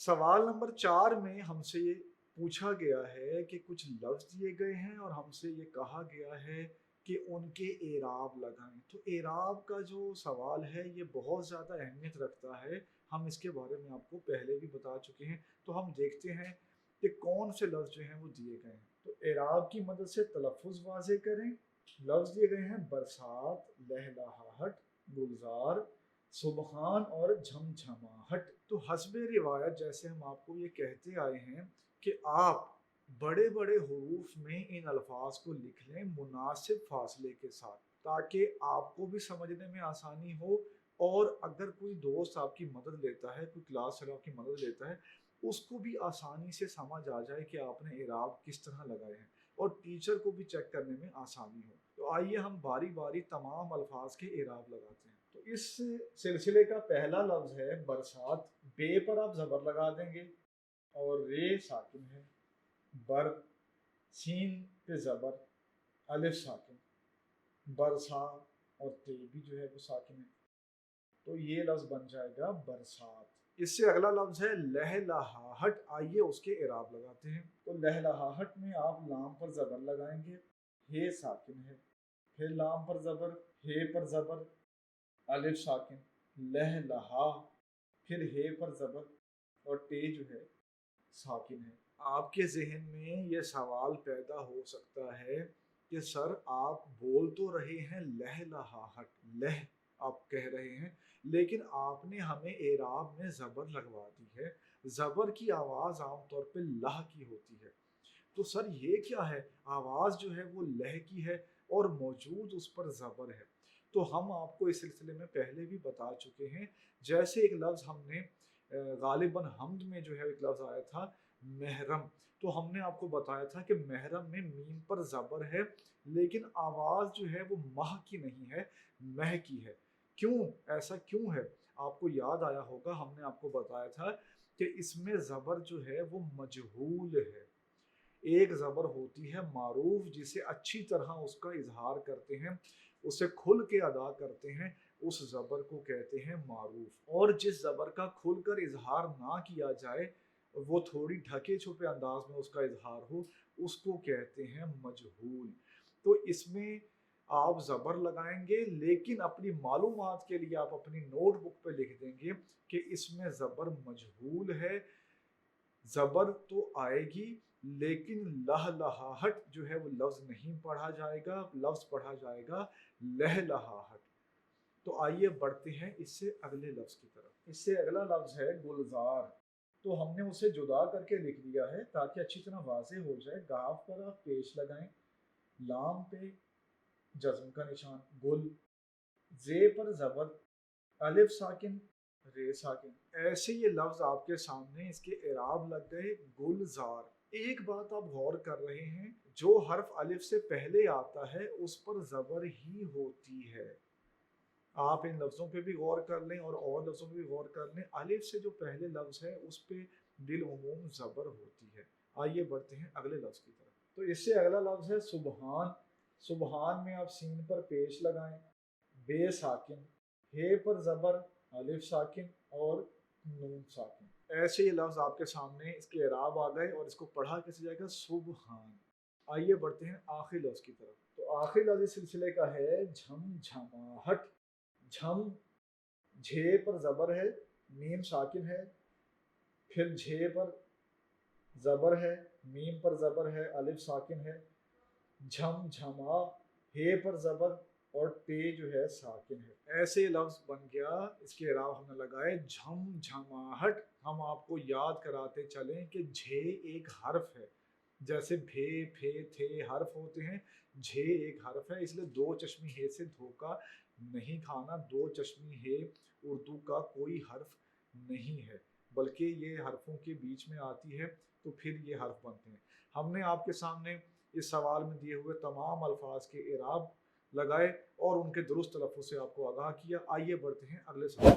सवाल नंबर 4 में हमसे ये पूछा गया है कि कुछ लफ्ज़ दिए गए हैं और हमसे ये कहा गया है कि उनके एराब लगाएँ। तो एराब का जो सवाल है ये बहुत ज़्यादा अहमियत रखता है। हम इसके बारे में आपको पहले भी बता चुके हैं। तो हम देखते हैं कि कौन से लफ्ज़ जो हैं वो दिए गए हैं। तो एराब की मदद से तलफ़्फ़ुज़ वाज़ेह करें। लफ्ज़ दिए गए हैं बरसात, लहलहाहट, गुलज़ार, सुबहान और झमझमाहट। तो हस्बे रिवायत जैसे हम आपको ये कहते आए हैं कि आप बड़े बड़े हरूफ में इन अल्फाज को लिख लें मुनासिब फासले के साथ, ताकि आपको भी समझने में आसानी हो और अगर कोई दोस्त आपकी मदद लेता है, कोई क्लास फेलो आपकी मदद लेता है, उसको भी आसानी से समझ आ जाए कि आपने इराब किस तरह लगाए हैं और टीचर को भी चेक करने में आसानी हो। तो आइए हम बारी बारी तमाम अल्फाज के इराब लगाते हैं। तो इस सिलसिले का पहला लफ्ज़ है बरसात। बे पर आप ज़बर लगा देंगे और रे साकिन है। बर, सीन पे ज़बर, अलिफ साकिन, बरसा और ते भी जो है वो साकिन है। तो ये लफ्ज़ बन जाएगा बरसात। इससे अगला लफ्ज़ है लहलहाहट। आइए उसके इराब लगाते हैं। तो लहलहाहट में आप लाम पर ज़बर लगाएंगे, हे साकिन है। फिर लाम पर ज़बर, हे पर ज़बर, अलिफ साकिन, लहलहा, फिर हे पर ज़बर और ते जो है साकिन है। आपके ज़हन में ये सवाल पैदा हो सकता है कि सर आप बोल तो रहे हैं लहलहाहट, लह आप कह रहे हैं, लेकिन आपने हमें एराब में ज़बर लगवा दी है। ज़बर की आवाज़ आमतौर पे लह की होती है। तो सर ये क्या है? आवाज़ जो है वो लह की है और मौजूद उस पर ज़बर है। तो हम आपको इस सिलसिले में पहले भी बता चुके हैं। जैसे एक लफ्ज़ हमने गालिबन हम्द में जो है एक लफ्ज़ आया था महरम। तो हमने आपको बताया था कि महरम में मीम पर ज़बर है, लेकिन आवाज़ जो है वो मह की नहीं है, मह की है। क्यों? ऐसा क्यों है? आपको याद आया होगा हमने आपको बताया था कि इसमें ज़बर जो है वो मजहूल है। एक ज़बर होती है मारूफ, जिसे अच्छी तरह उसका इजहार करते हैं, उसे खुल के अदा करते हैं, उस ज़बर को कहते हैं मारूफ। और जिस ज़बर का खुल कर इजहार ना किया जाए, वो थोड़ी ढके छुपे अंदाज में उसका इजहार हो, उसको कहते हैं मजहूल। तो इसमें आप ज़बर लगाएंगे, लेकिन अपनी मालूमात के लिए आप अपनी नोटबुक पे लिख देंगे कि इसमें ज़बर मजहूल है। ज़बर तो आएगी, लेकिन लहलहाहट जो है वो लफ्ज़ नहीं पढ़ा जाएगा, लफ्ज़ पढ़ा जाएगा लहलहाहट। तो आइए बढ़ते हैं इससे अगले लफ्ज़ की तरफ। इससे अगला लफ्ज़ है गुलज़ार। तो हमने उसे जुदा करके लिख दिया है ताकि अच्छी तरह वाज़ेह हो जाए। गाफ पर आप पेश लगाएं, लाम पे जज़्म का निशान, गुल, जे पर ज़बर, अलिफ साकिन, रे साकिन। ऐसे ये लफ्ज आपके सामने इसके एराब लग गए गुलजार। एक बात आप गौर कर रहे हैं, जो हर्फ अलिफ से पहले आता है उस पर जबर ही होती है। आप इन लफ्जों पे भी गौर कर लें और लफ्जों पे भी गौर कर लें। अलिफ से जो पहले लफ्ज है उस पे बिल उमूम जबर होती है। आइए बढ़ते हैं अगले लफ्ज की तरफ। तो इससे अगला लफ्ज है सुबहान। सुबहान में आप सीन पर पेश लगाएं, बे साकिन, हे पर जबर, अलिफ साकिन और नून साकिन। ऐसे ये लफ्ज आपके सामने इसके एराब आ गए और इसको पढ़ा कैसे जाएगा? सुबहान। आइए बढ़ते हैं आखिरी लफ्ज की तरफ। तो आखिरी लफ्ज इस सिलसिले का है झमझमाहट। झम, झे पर जबर है, मीम साकिन है, फिर झे पर जबर है, मीम पर जबर है, अलिफ साकिन है, झमझमा, हे पर जबर और ते जो है साकिन है। ऐसे लफ्ज बन गया। इसके अलावा हमने लगाए झमझमाहट। हम आपको याद कराते चलें कि झे एक हर्फ है। जैसे भे, फे, थे हर्फ होते हैं, झे एक हर्फ है, इसलिए दो चश्मी हे से धोखा नहीं खाना। दो चश्मी हे उर्दू का कोई हर्फ नहीं है, बल्कि ये हरफों के बीच में आती है, तो फिर ये हर्फ बनते हैं। हमने आपके सामने इस सवाल में दिए हुए तमाम अल्फाज के इराब लगाए और उनके दुरुस्त तलफ़्फ़ुज़ से आपको आगाह किया। आइए बढ़ते हैं अगले सवाल।